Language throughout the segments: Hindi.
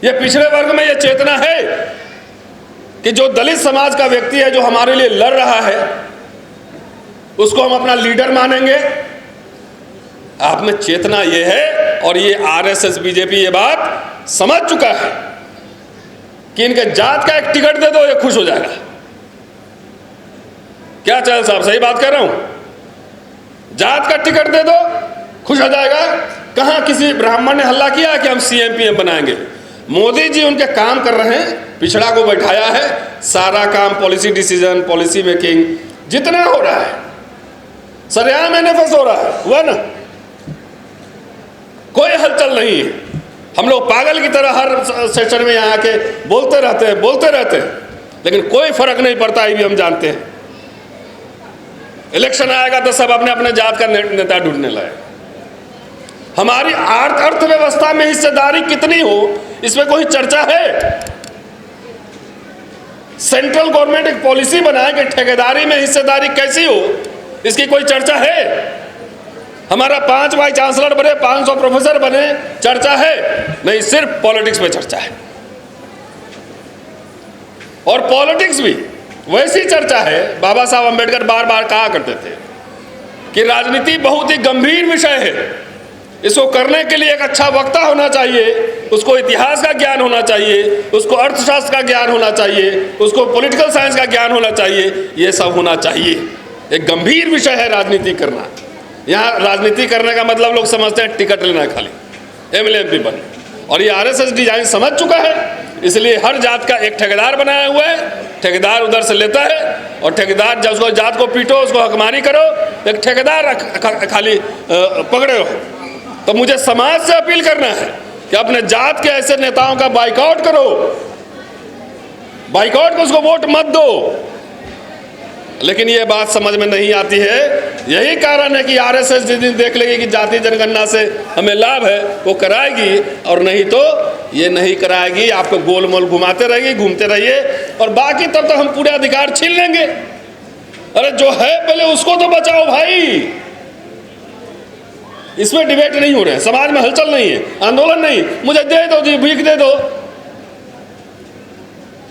ये पिछड़े वर्ग में ये चेतना है कि जो दलित समाज का व्यक्ति है, जो हमारे लिए लड़ रहा है, उसको हम अपना लीडर मानेंगे। आप में चेतना ये है, और ये आरएसएस बीजेपी ये बात समझ चुका है कि इनके जात का एक टिकट दे दो, ये खुश हो जाएगा। क्या चैल साहब, सही बात कर रहा हूं? जात का टिकट दे दो, खुश हो जाएगा। कहां किसी ब्राह्मण ने हल्ला किया कि हम सीएम पीएम बनाएंगे? मोदी जी उनके काम कर रहे हैं, पिछड़ा को बैठाया है, सारा काम पॉलिसी डिसीजन, पॉलिसी मेकिंग जितना हो रहा है सरेआम एनएफएस हो रहा है, हुआ ना? कोई हलचल नहीं है। हम लोग पागल की तरह हर सेशन में यहाँ आके बोलते रहते हैं, लेकिन कोई फर्क नहीं पड़ता, ये भी हम जानते हैं। इलेक्शन आएगा तो सब अपने अपने जात का नेता ढूंढने लगे। हमारी अर्थव्यवस्था में हिस्सेदारी कितनी हो, इसमें कोई चर्चा है? सेंट्रल गवर्नमेंट एक पॉलिसी बनाए कि ठेकेदारी में हिस्सेदारी कैसी हो, इसकी कोई चर्चा है? हमारा 5 वाइस चांसलर बने, 500 प्रोफेसर बने, चर्चा है? नहीं, सिर्फ पॉलिटिक्स में चर्चा है। और पॉलिटिक्स भी वैसी चर्चा है, बाबा साहब अंबेडकर बार बार कहा करते थे कि राजनीति बहुत ही गंभीर विषय है, इसको करने के लिए एक अच्छा वक्ता होना चाहिए, उसको इतिहास का ज्ञान होना चाहिए, उसको अर्थशास्त्र का ज्ञान होना चाहिए, उसको पॉलिटिकल साइंस का ज्ञान होना चाहिए, ये सब होना चाहिए। एक गंभीर विषय है राजनीति करना। यहाँ राजनीति करने का मतलब लोग समझते हैं टिकट लेना है, खाली एमएलए एमपी बन। और ये आरएसएस डिजाइन समझ चुका है, इसलिए हर जात का एक ठेकेदार बनाया हुआ है। ठेकेदार उधर से लेता है, और ठेकेदार जब उसको जात को पीटो, उसको हकमानी करो, एक ठेकेदार खाली पकड़े रहो। तो मुझे समाज से अपील करना है कि अपने जात के ऐसे नेताओं का बाइकआउट करो, बाइकआउट को, उसको वोट मत दो। लेकिन ये बात समझ में नहीं आती है। यही कारण है कि आरएसएस जिस दिन देख लेगी कि जातीय जनगणना से हमें लाभ है, वो कराएगी, और नहीं तो ये नहीं कराएगी। आपको गोल मोल घुमाते रहेगी, घूमते रहिए, और बाकी तब तक हम पूरे अधिकार छीन लेंगे। अरे जो है पहले उसको तो बचाओ भाई। इसमें डिबेट नहीं हो रहे हैं, समाज में हलचल नहीं है, आंदोलन नहीं, मुझे दे दो जी, भीख दे दो।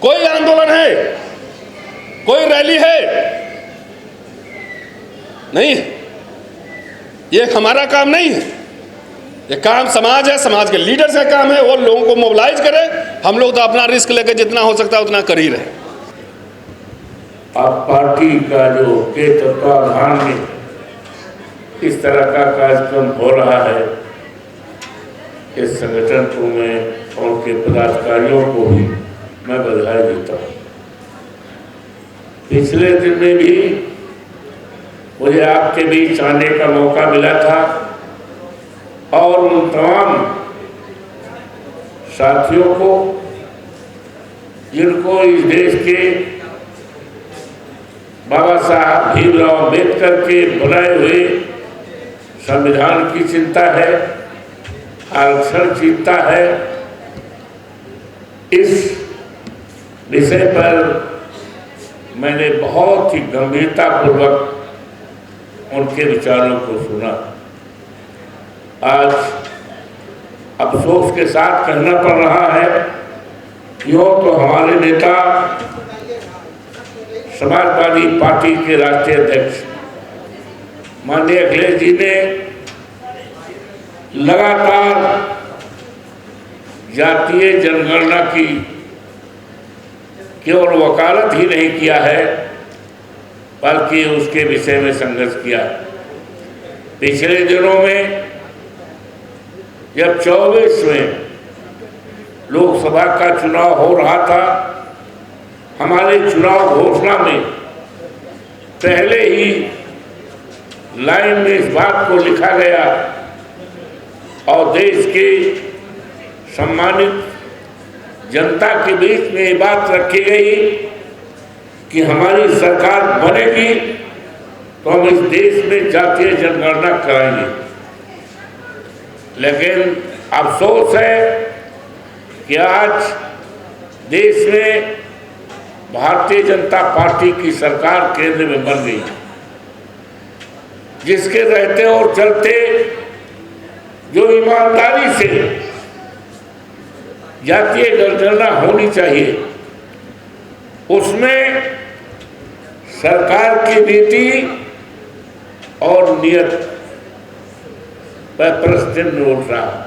कोई आंदोलन है, कोई रैली है नहीं। ये हमारा काम नहीं है, ये काम समाज है, समाज के लीडर्स का काम है। वो लोगों को मोबिलाइज करे। हम लोग तो अपना रिस्क लेकर जितना हो सकता है उतना कर ही रहे। अब पार्टी का जो के तत्वाधान में इस तरह का कार्यक्रम हो रहा है, इस संगठन को मैं और के पदाधिकारियों को भी मैं बधाई देता हूँ। पिछले दिन में भी मुझे आपके बीच आने का मौका मिला था, और उन तमाम साथियों को जिनको इस देश के बाबा साहब भीमराव अम्बेडकर के बनाए हुए संविधान की चिंता है, आरक्षण चिंता है, इस विषय पर मैंने बहुत ही गंभीरतापूर्वक उनके विचारों को सुना। आज अफसोस के साथ कहना पड़ रहा है, यूँ तो हमारे नेता समाजवादी पार्टी के राष्ट्रीय अध्यक्ष माननीय अखिलेश जी ने लगातार जातीय जनगणना की केवल वकालत ही नहीं किया है, बल्कि उसके विषय में संघर्ष किया। पिछले दिनों में जब 24वें लोकसभा का चुनाव हो रहा था, हमारे चुनाव घोषणा में पहले ही लाइन में इस बात को लिखा गया, और देश के सम्मानित जनता के बीच में ये बात रखी गई कि हमारी सरकार बनेगी तो हम इस देश में जातीय जनगणना कराएंगे। लेकिन अफसोस है कि आज देश में भारतीय जनता पार्टी की सरकार केंद्र में बन गई, जिसके रहते और चलते जो ईमानदारी से जातीय जनगणना होनी चाहिए, उसमें सरकार की नीति और नियत पर प्रश्न चिन्ह उठ रहा।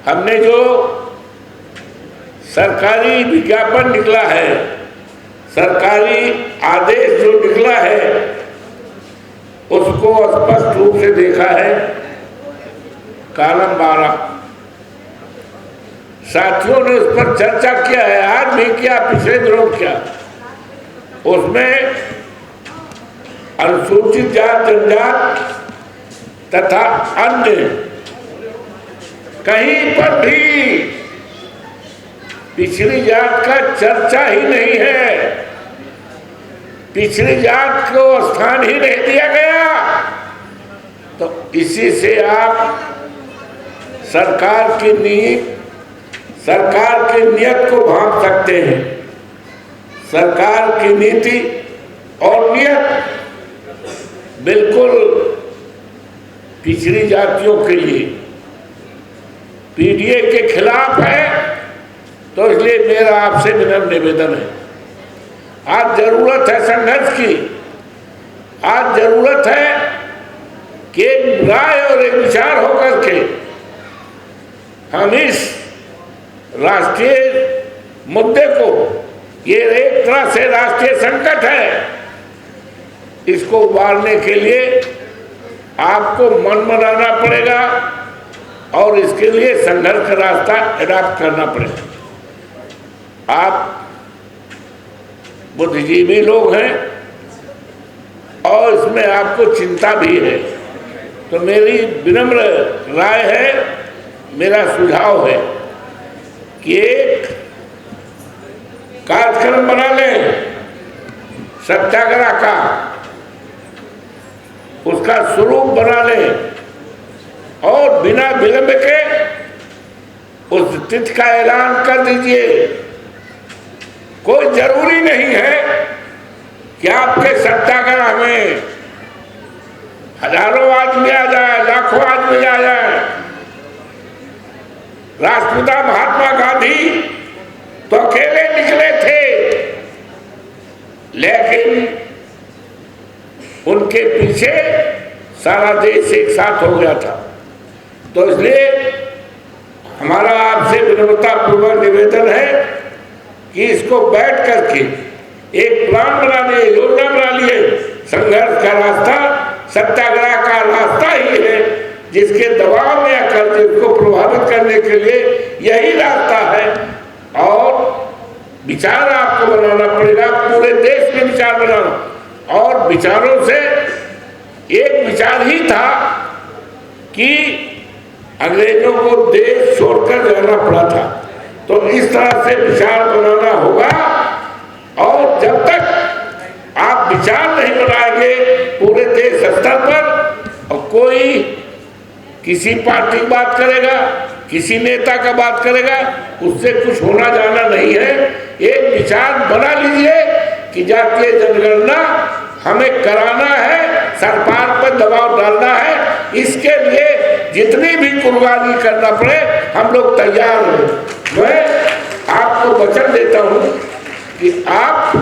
हमने जो सरकारी विज्ञापन निकला है, सरकारी आदेश जो निकला है, उसको स्पष्ट रूप से देखा है। कॉलम 12 साथियों ने उस पर चर्चा किया है, आज भी किया, पिछले दिनों किया। उसमें अनुसूचित जात जनजात तथा अन्य कहीं पर भी पिछड़ी जात का चर्चा ही नहीं है, पिछड़ी जात को स्थान ही नहीं दिया गया। तो इसी से आप सरकार की नीति, सरकार की नियत को भांप सकते हैं। सरकार की नीति और नियत बिल्कुल पिछड़ी जातियों के लिए पीडीए के खिलाफ है। तो इसलिए मेरा आपसे विनम्र निवेदन है, आज जरूरत है संघर्ष की, आज जरूरत है कि एक राय और एक विचार होकर के हम इस राष्ट्रीय मुद्दे को, ये एक तरह से राष्ट्रीय संकट है, इसको उबारने के लिए आपको मन बनाना पड़ेगा और इसके लिए संघर्ष का रास्ता एडॉप्ट करना पड़ेगा। आप बुद्धिजीवी लोग हैं और इसमें आपको चिंता भी है, तो मेरी विनम्र राय है, मेरा सुझाव है कि एक कार्यक्रम बना लें सत्याग्रह का, उसका स्वरूप बना लें और बिना विलंब के उस तिथि का ऐलान कर दीजिए। कोई जरूरी नहीं है कि आपके सत्याग्रह में हजारों आदमी आ जाए, लाखों आदमी आ जाए। राष्ट्रपिता महात्मा गांधी तो अकेले निकले थे, लेकिन उनके पीछे सारा देश एक साथ हो गया था। तो इसलिए हमारा आपसे विनम्रता पूर्वक निवेदन है कि इसको बैठ करके एक प्लान बना लिए, योजना बना लिए। संघर्ष का रास्ता सत्याग्रह का रास्ता ही है, जिसके दबाव में आकर जिसको प्रभावित करने के लिए यही रास्ता है। और विचार आपको बनाना पड़ेगा, पूरे देश में विचार बनाना। और विचारों से एक विचार ही था कि अंग्रेजों को देश छोड़कर जाना पड़ा था, तो इस तरह से विचार बनाना होगा। और जब तक आप विचार नहीं बनाएंगे पूरे देश स्तर पर, और कोई किसी पार्टी की बात करेगा, किसी नेता का बात करेगा, उससे कुछ होना जाना नहीं है। एक विचार बना लीजिए कि जातीय जनगणना हमें कराना है, सरकार पर दबाव डालना है, इसके लिए जितनी भी कुर्बानी करना पड़े हम लोग तैयार हैं। मैं आपको वचन देता हूं कि आप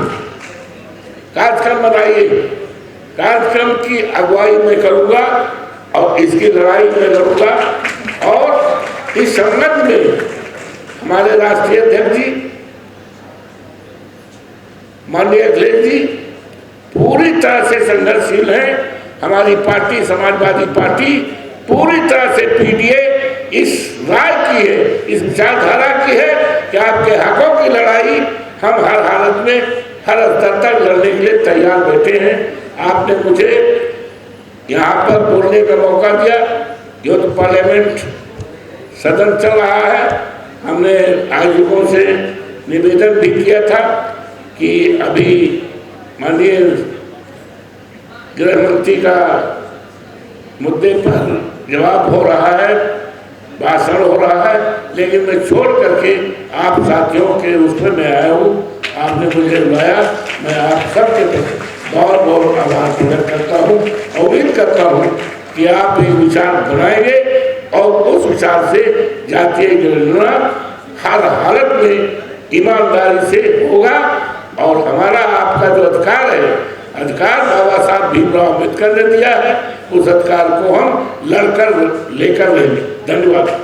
कार्यक्रम बनाइए, कार्यक्रम की अगुवाई मैं करूंगा और इसकी लड़ाई में लड़ूंगा। और इस संबंध में हमारे राष्ट्रीय अध्यक्ष जी माननीय अखिलेश जी पूरी तरह से संघर्षशील हैं। हमारी पार्टी समाजवादी पार्टी पूरी तरह से पीडीए इस राय की है, इस विचारधारा की है कि आपके हकों की लड़ाई हम हर हालत में, हर स्तर तक लड़ने के लिए तैयार बैठे हैं। आपने मुझे यहाँ पर बोलने का मौका दिया। यूथ पार्लियामेंट सदन चल रहा है, हमने आयोजकों से निवेदन भी किया था कि अभी माननीय गृह मंत्री का मुद्दे पर जवाब हो रहा है, भाषण हो रहा है, लेकिन मैं छोड़ करके आप साथियों के उसमें मैं आया हूँ। आपने मुझे बुलाया, मैं आप सबके बहुत बहुत आभार प्रकट करता हूँ। उम्मीद करता हूँ कि आप एक विचार बनाएंगे और उस विचार से जातीय जनगणना हर हालत में ईमानदारी से होगा। और हमारा आपका जो अधिकार है, अधिकार बाबा साहब भीमराव अम्बेडकर ने दिया है, उस अधिकार को हम लड़कर लेकर लेंगे। धन्यवाद।